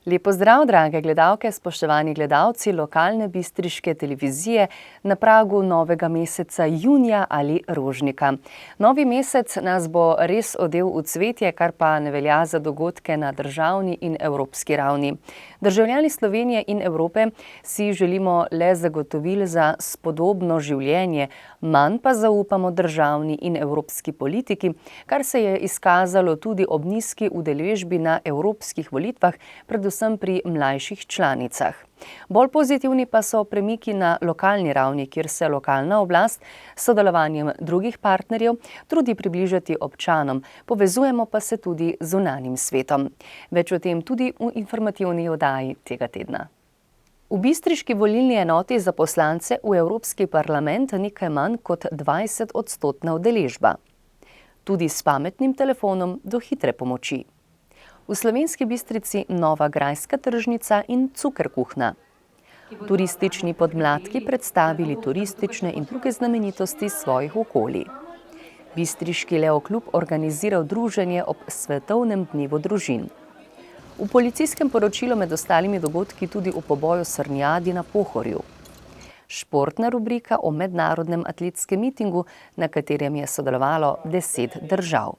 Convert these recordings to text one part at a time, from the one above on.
Lep pozdrav, drage gledalke, spoštovani gledalci lokalne bistriške televizije na pragu novega meseca junija ali rožnika. Novi mesec nas bo res odel v cvetje, kar pa ne velja za dogodke na državni in evropski ravni. Državljani Slovenije in Evrope si želimo le zagotovil za spodobno življenje, manj pa zaupamo državni in evropski politiki, kar se je izkazalo tudi ob nizki udeležbi na evropskih volitvah, predvsem pri mlajših članicah. Bolj pozitivni pa so premiki na lokalni ravni, kjer se lokalna oblast s sodelovanjem drugih partnerjev trudi približati občanom, povezujemo pa se tudi z zunanjim svetom. Več o tem tudi v informativni oddaji tega tedna. V bistriški volilni enoti za poslance v Evropski parlament nekaj manj kot 20-odstotna udeležba. Tudi s pametnim telefonom do hitre pomoči. V Slovenski Bistrici nova grajska tržnica in cukerkuhna. Turistični podmladki predstavili turistične in druge znamenitosti svojih okolij. Bistriški Leo klub organiziral druženje ob svetovnem dnevu družin. V policijskem poročilu med ostalimi dogodki tudi o poboju srnjadi na Pohorju. Športna rubrika o mednarodnem atletskem mitingu, na katerem je sodelovalo 10 držav.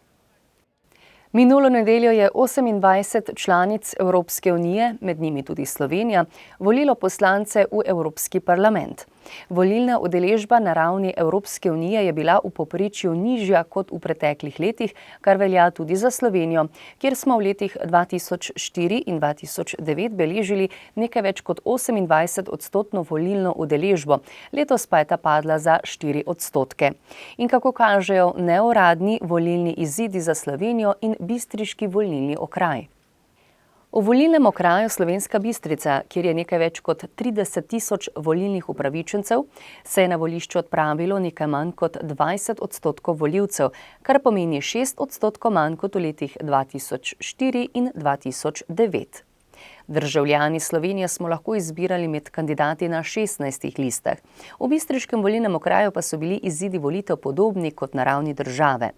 Minulo nedeljo je 28 članic Evropske unije, med njimi tudi Slovenija, volilo poslance v Evropski parlament. Volilna udeležba na ravni Evropske unije je bila v povprečju nižja kot v preteklih letih, kar velja tudi za Slovenijo, kjer smo v letih 2004 in 2009 beležili nekaj več kot 28-odstotno volilno udeležbo, letos pa je ta padla za 4 odstotke. In kako kažejo neuradni volilni izidi za Slovenijo in bistriški volilni okraj. V volilnem okraju Slovenska Bistrica, kjer je nekaj več kot 30 tisoč volilnih upravičencev, se je na volišče odpravilo nekaj manj kot 20 odstotkov volivcev, kar pomeni 6 odstotkov manj kot v letih 2004 in 2009. Državljani Slovenije smo lahko izbirali med kandidati na 16 listah. V bistriškem volilnem okraju pa so bili izidi volitev podobni kot na ravni države.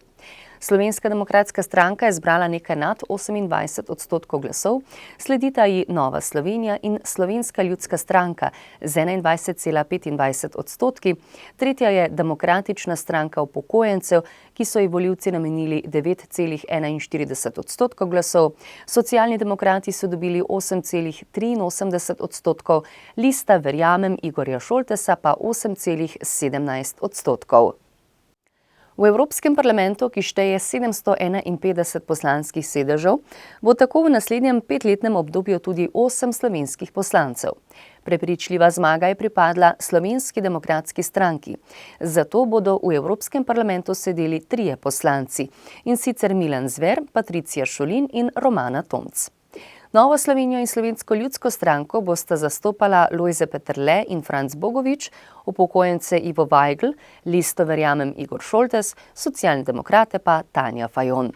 Slovenska demokratska stranka je zbrala nekaj nad 28 odstotkov glasov, sledita ji Nova Slovenija in Slovenska ljudska stranka z 21,25 odstotki, tretja je Demokratična stranka upokojencev, ki so ji volivci namenili 9,41 odstotkov glasov, Socialni demokrati so dobili 8,83 odstotkov, lista Verjamem Igorja Šoltesa pa 8,17 odstotkov. V Evropskem parlamentu, ki šteje 751 poslanskih sedežev, bo tako v naslednjem 5-letnem obdobju tudi 8 slovenskih poslancev. Prepričljiva zmaga je pripadla Slovenski demokratski stranki. Zato bodo v Evropskem parlamentu sedeli 3 poslanci, in sicer Milan Zver, Patricija Šulin in Romana Tomc. Novo Slovenijo in Slovensko ljudsko stranko bosta zastopala Lojze Peterle in Franc Bogovič, upokojence Ivo Vajgl, listo Verjamem Igor Šoltes, Socialne demokrate pa Tanja Fajon.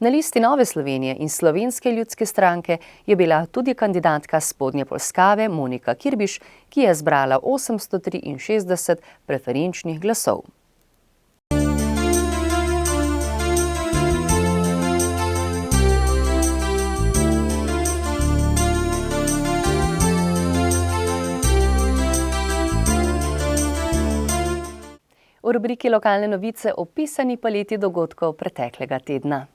Na listi Nove Slovenije in Slovenske ljudske stranke je bila tudi kandidatka Spodnje Polskave Monika Kirbiš, ki je zbrala 863 preferenčnih glasov. V rubriki Lokalne novice opisani paleti dogodkov preteklega tedna.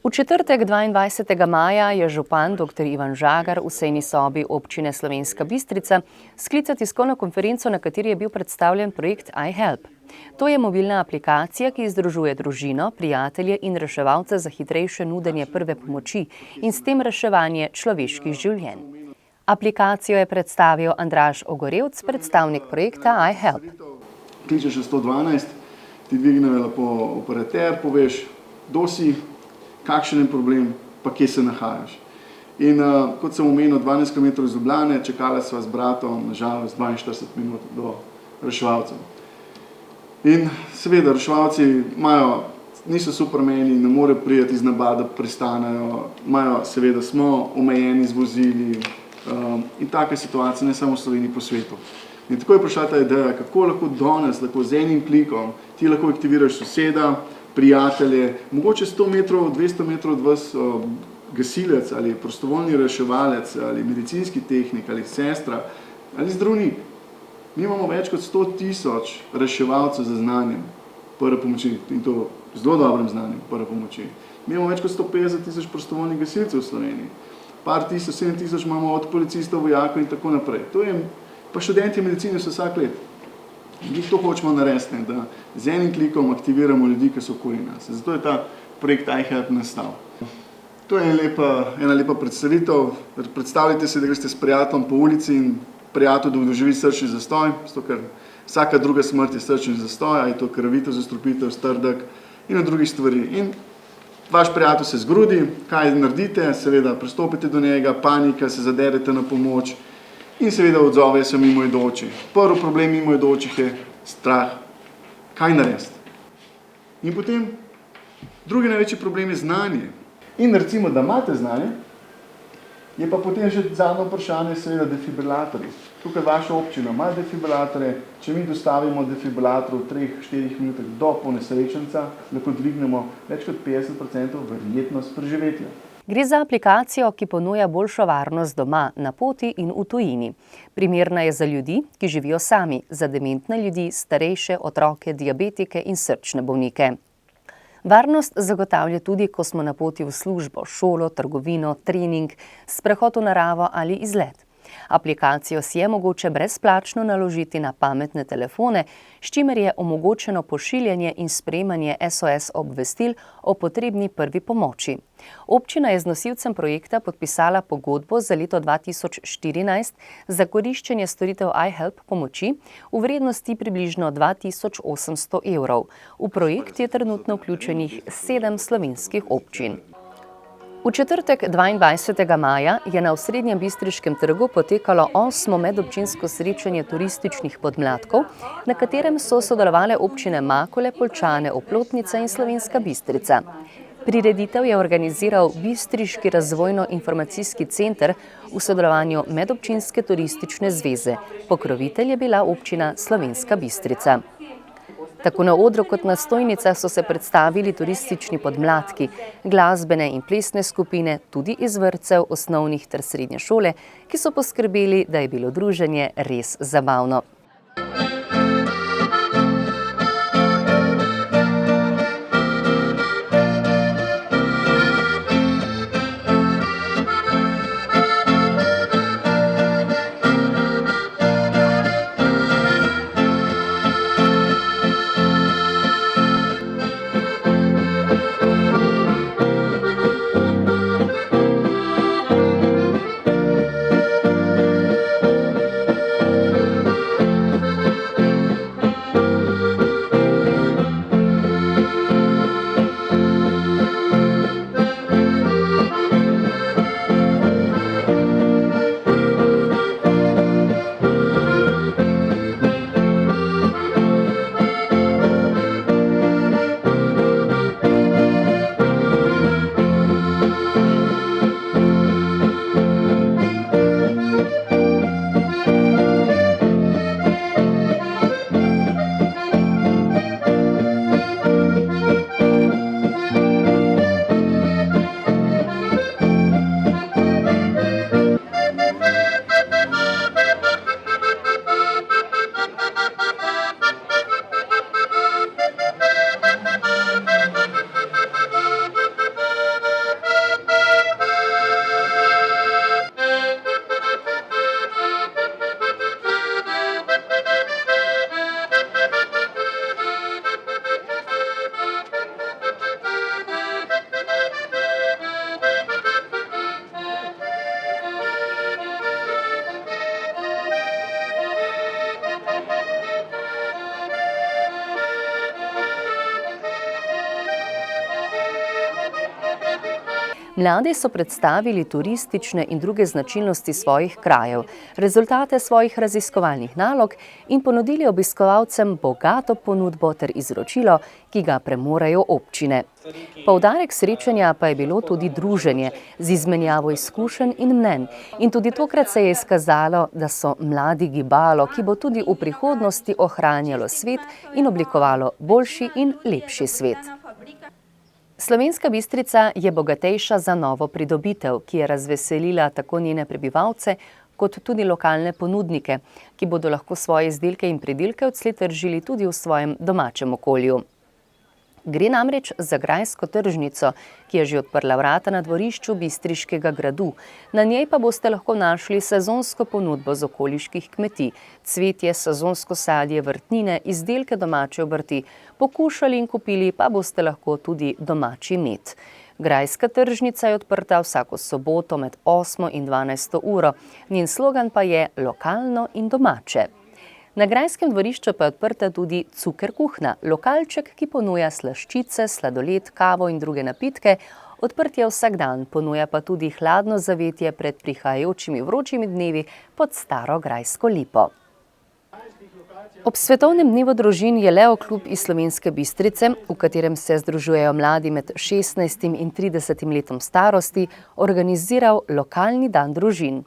V četrtek 22. maja je župan dr. Ivan Žagar v sejni sobi občine Slovenska Bistrica sklical tiskovno konferenco, na kateri je bil predstavljen projekt iHelp. To je mobilna aplikacija, ki združuje družino, prijatelje in reševalce za hitrejše nudenje prve pomoči in s tem reševanje človeških življenj. Aplikacijo je predstavil Andraž Ogorevc, predstavnik projekta iHelp. Kličeš na 112, ti dvigne lepo operater, poveš, kdo si, kakšen je problem, pa kje se nahajaš. In kot sem omenil, 12 km iz Ljubljane, čakala sva z bratom, nažalost, 42 minut do reševalcev. In seveda, reševalci niso supermeni, ne morejo priti iz neba, da pristanejo, seveda, smo omejeni z vozili in taka situacija ne samo v Sloveniji, po svetu. In tako je prišla ta ideja, kako lahko danes, z enim klikom, ti lahko aktiviraš soseda, prijatelje, mogoče 100 metrov, 200 metrov od vas gasilec ali prostovoljni reševalec ali medicinski tehnik ali sestra ali zdravnik. Mi imamo več kot 100.000 reševalcev za znanjem prve pomoči in to zelo dobrim znanjem prve pomoči. Mi imamo več kot 150.000 prostovoljnih gasilcev v Sloveniji. Par tisoč, 7.000 imamo od policistov, vojakov in tako naprej. To je, pa študenti medicine so vsak let. In mi to hočemo narediti, da z enim klikom aktiviramo ljudi, ki so okoli nas. Zato je ta projekt iHelp nastal. To je ena lepa predstavitev. Predstavljajte si, da greste s prijateljem po ulici in prijatelj doživi srčni zastoj, zato ker vsaka druga smrt je srčni zastoj, ali je to krvavitev, zastrupitev, strdek in na drugih stvari. In vaš prijatelj se zgrudi, kaj naredite, seveda pristopite do njega, panika, se zaderete na pomoč in seveda odzove se mimoidoči. Prvi problem mimoidočih je strah. Kaj narediti? In potem drugi največji problem je znanje. In recimo, da imate znanje, je pa potem že zadnje vprašanje seveda defibrilatorji. Tukaj vaša občina ima defibrilatorje, če mi dostavimo defibrilator v 3-4 minutah do ponesrečenca, lahko dvignemo več kot 50% verjetnost preživetja. Gre za aplikacijo, ki ponuja boljšo varnost doma, na poti in v tujini. Primerna je za ljudi, ki živijo sami, za dementne ljudi, starejše, otroke, diabetike in srčne bolnike. Varnost zagotavlja tudi, ko smo na poti v službo, šolo, trgovino, trening, sprehod v naravo ali izlet. Aplikacijo si je mogoče brezplačno naložiti na pametne telefone, s čimer je omogočeno pošiljanje in sprejemanje SOS obvestil o potrebni prvi pomoči. Občina je z nosilcem projekta podpisala pogodbo za leto 2014 za koriščenje storitev iHelp pomoči v vrednosti približno 2800 evrov. V projekt je trenutno vključenih 7 slovenskih občin. V četrtek 22. maja je na osrednjem bistriškem trgu potekalo 8. medobčinsko srečanje turističnih podmladkov, na katerem so sodelovale občine Makole, Poljčane, Oplotnica in Slovenska Bistrica. Prireditev je organiziral Bistriški razvojno-informacijski center v sodelovanju Medobčinske turistične zveze. Pokrovitelj je bila občina Slovenska Bistrica. Tako na odru kot na stojnicah so se predstavili turistični podmladki, glasbene in plesne skupine, tudi iz vrtcev, osnovnih ter srednje šole, ki so poskrbeli, da je bilo druženje res zabavno. Mladi so predstavili turistične in druge značilnosti svojih krajev, rezultate svojih raziskovalnih nalog in ponudili obiskovalcem bogato ponudbo ter izročilo, ki ga premorejo občine. Poudarek srečanja pa je bilo tudi druženje z izmenjavo izkušenj in mnenj. In tudi tokrat se je izkazalo, da so mladi gibalo, ki bo tudi v prihodnosti ohranjalo svet in oblikovalo boljši in lepši svet. Slovenska Bistrica je bogatejša za novo pridobitev, ki je razveselila tako njene prebivalce, kot tudi lokalne ponudnike, ki bodo lahko svoje izdelke in pridelke odslej tržili tudi v svojem domačem okolju. Gre namreč za grajsko tržnico, ki je že odprla vrata na dvorišču Bistriškega gradu. Na njej pa boste lahko našli sezonsko ponudbo z okoliških kmetij, cvetje, sezonsko sadje, vrtnine, izdelke domače obrti, pokušali in kupili pa boste lahko tudi domači med. Grajska tržnica je odprta vsako soboto med 8 in 12 uro. Njen slogan pa je lokalno in domače. Na grajskem dvorišču pa je odprta tudi Cuker kuhna, lokalček, ki ponuja slaščice, sladoled, kavo in druge napitke. Odprt je vsak dan, ponuja pa tudi hladno zavetje pred prihajajočimi vročimi dnevi pod staro grajsko lipo. Ob svetovnem dnevu družin je Leo klub iz Slovenske Bistrice, v katerem se združujejo mladi med 16 in 30 letom starosti, organiziral lokalni dan družin.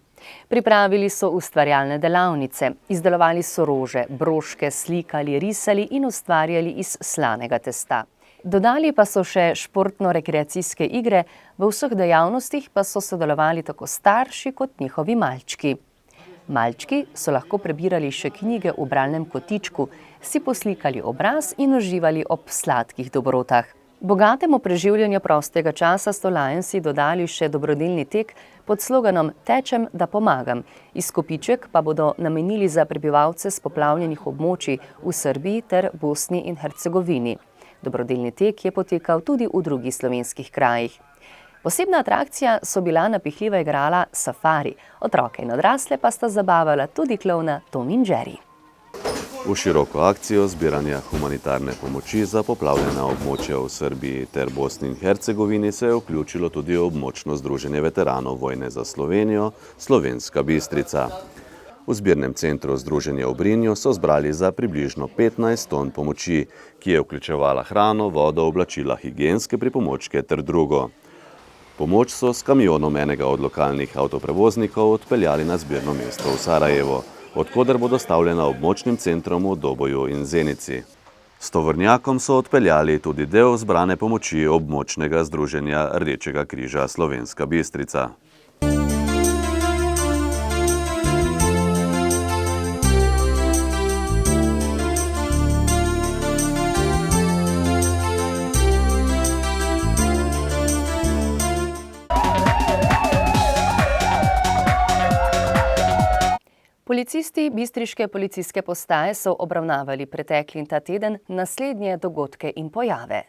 Pripravili so ustvarjalne delavnice, izdelovali so rože, broške, slikali, risali in ustvarjali iz slanega testa. Dodali pa so še športno-rekreacijske igre, v vseh dejavnostih pa so sodelovali tako starši kot njihovi malčki. Malčki so lahko prebirali še knjige v bralnem kotičku, si poslikali obraz in uživali ob sladkih dobrotah. Bogatemu preživljanju prostega časa so Lionsi dodali še dobrodelni tek pod sloganom Tečem, da pomagam. Izkupiček pa bodo namenili za prebivalce s poplavljenih območij v Srbiji ter Bosni in Hercegovini. Dobrodelni tek je potekal tudi v drugih slovenskih krajih. Posebna atrakcija so bila napihljiva igrala Safari. Otroke in odrasle pa sta zabavala tudi klovna Tom in Jerry. V široko akcijo zbiranja humanitarne pomoči za poplavljena območja v Srbiji ter Bosni in Hercegovini se je vključilo tudi območno združenje veteranov vojne za Slovenijo, Slovenska Bistrica. V zbirnem centru združenja v Brinju so zbrali za približno 15 ton pomoči, ki je vključevala hrano, vodo, oblačila, higienske pripomočke ter drugo. Pomoč so s kamionom enega od lokalnih avtoprevoznikov odpeljali na zbirno mesto v Sarajevo, odkoder bo dostavljena območnim centrom v Doboju in Zenici. S tovornjakom so odpeljali tudi del zbrane pomoči območnega združenja Rdečega križa Slovenska Bistrica. Policisti Bistriške policijske postaje so obravnavali pretekli in ta teden naslednje dogodke in pojave.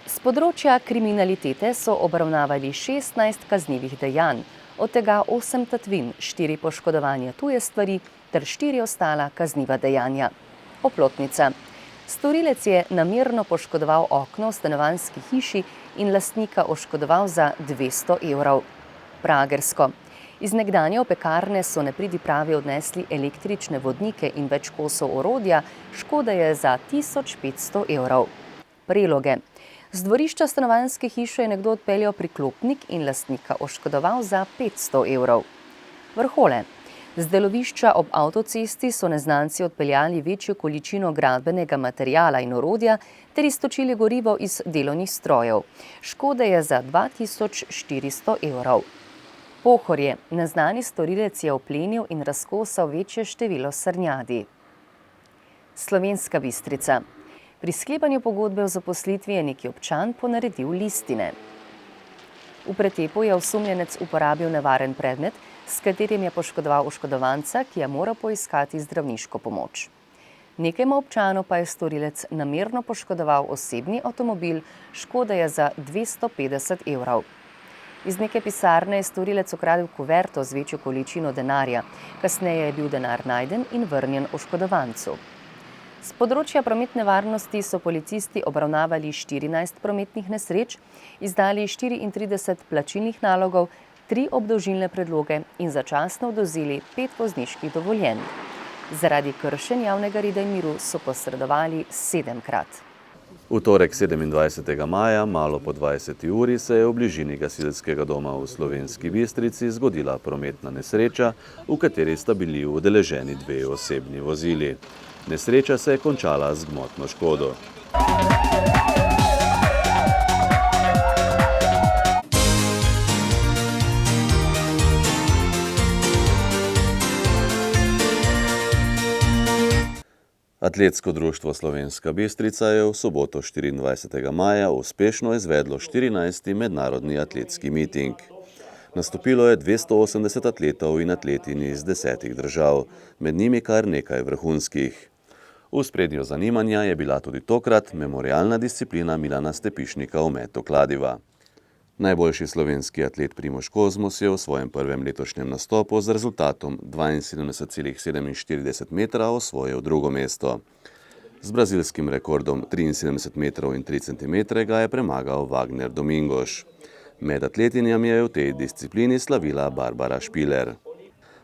S področja kriminalitete so obravnavali 16 kaznivih dejanj, od tega 8 tatvin, 4 poškodovanja tuje stvari ter 4 ostala kazniva dejanja. Oplotnica. Storilec je namerno poškodoval okno v stanovanjski hiši in lastnika oškodoval za 200 evrov. Pragersko. Iz nekdanje opekarne so nepridipravi odnesli električne vodnike in več kosov orodja, škoda je za 1500 evrov. Preloge. Z dvorišča stanovanjske hiše je nekdo odpeljal priklopnik in lastnika oškodoval za 500 evrov. Vrhole. Z delovišča ob avtocesti so neznanci odpeljali večjo količino gradbenega materiala in orodja ter iztočili gorivo iz delovnih strojev. Škoda je za 2400 evrov. Pohorje. Neznani storilec je oplenil in razkosal večje število srnjadi. Slovenska Bistrica. Pri sklepanju pogodbe o zaposlitvi je neki občan ponaredil listine. V pretepu je osumljenec uporabil nevaren predmet, s katerim je poškodoval oškodovanca, ki je moral poiskati zdravniško pomoč. Nekajmu občanu pa je storilec namerno poškodoval osebni avtomobil, škoda je za 250 evrov. Iz neke pisarne je storilec ukradel kuverto z večjo količino denarja. Kasneje je bil denar najden in vrnjen oškodovancu. S področja prometne varnosti so policisti obravnavali 14 prometnih nesreč, izdali 34 plačilnih nalogov, 3 obdolžilne predloge in začasno odvzeli 5 vozniških dovoljenj. Zaradi kršenj javnega reda in miru so posredovali 7-krat. V torek 27. maja, malo po 20. uri, se je v bližini gasilskega doma v Slovenski Bistrici zgodila prometna nesreča, v kateri sta bili udeleženi 2 osebni vozili. Nesreča se je končala z gmotno škodo. Atletsko društvo Slovenska Bistrica je v soboto 24. maja uspešno izvedlo 14. mednarodni atletski miting. Nastopilo je 280 atletov in atletinj iz 10 držav, med njimi kar nekaj vrhunskih. V ospredju zanimanja je bila tudi tokrat memorialna disciplina Milana Stepišnika v metu kladiva. Najboljši slovenski atlet Primož Kozmus je v svojem prvem letošnjem nastopu z rezultatom 72,47 metra osvojil drugo mesto. Z brazilskim rekordom 73 metrov in 3 centimetre ga je premagal Wagner Domingos. Med atletinjami je v tej disciplini slavila Barbara Špiler.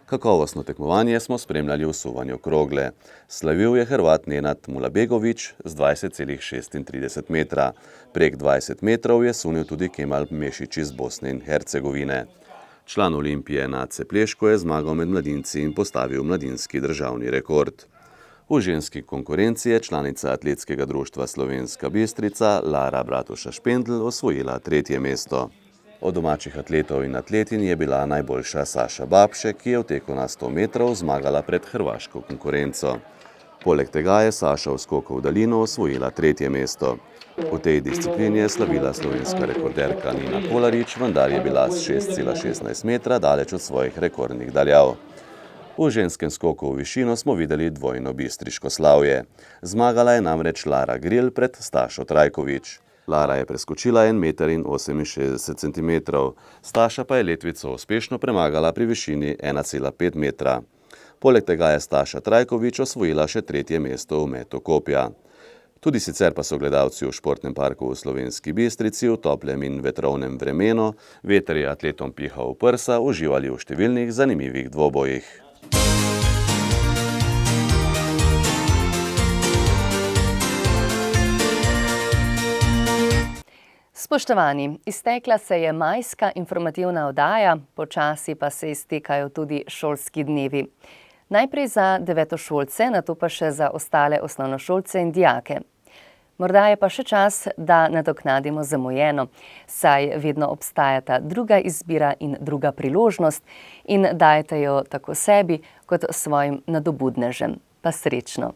Kakovostno tekmovanje smo spremljali v suvanju krogle. Slavil je Hrvat Nenad Mulabegović z 20,36 metra. Prek 20 metrov je sunil tudi Kemal Mešić iz Bosne in Hercegovine. Član Olimpije Nace Pleško je zmagal med mladinci in postavil mladinski državni rekord. V ženski konkurenci je članica Atletskega društva Slovenska Bistrica Lara Bratuša Špendl osvojila 3. mesto. Od domačih atletov in atletinj je bila najboljša Saša Babšek, ki je v teku na 100 metrov zmagala pred hrvaško konkurenco. Poleg tega je Saša v skoku v daljino osvojila 3. mesto. V tej disciplini je slavila slovenska rekorderka Nina Kolarič, vendar je bila s 6,16 metra daleč od svojih rekordnih daljav. V ženskem skoku v višino smo videli dvojno bistriško slavje. Zmagala je namreč Lara Gril pred Stašo Trajković. Lara je preskočila 1,68 metra, Staša pa je letvico uspešno premagala pri višini 1,5 metra. Poleg tega je Staša Trajković osvojila še 3. mesto v metu kopja. Tudi sicer pa so gledalci v športnem parku v Slovenski Bistrici v toplem in vetrovnem vremenu, veter je atletom pihal v prsa, uživali v številnih zanimivih dvobojih. Spoštovani, iztekla se je majska informativna oddaja, počasi pa se iztekajo tudi šolski dnevi. Najprej za devetošolce, nato pa še za ostale osnovnošolce in dijake. Morda je pa še čas, da nadoknadimo zamujeno, saj vedno obstajata druga izbira in druga priložnost in dajte jo tako sebi kot svojim nadobudnežem. Pa srečno!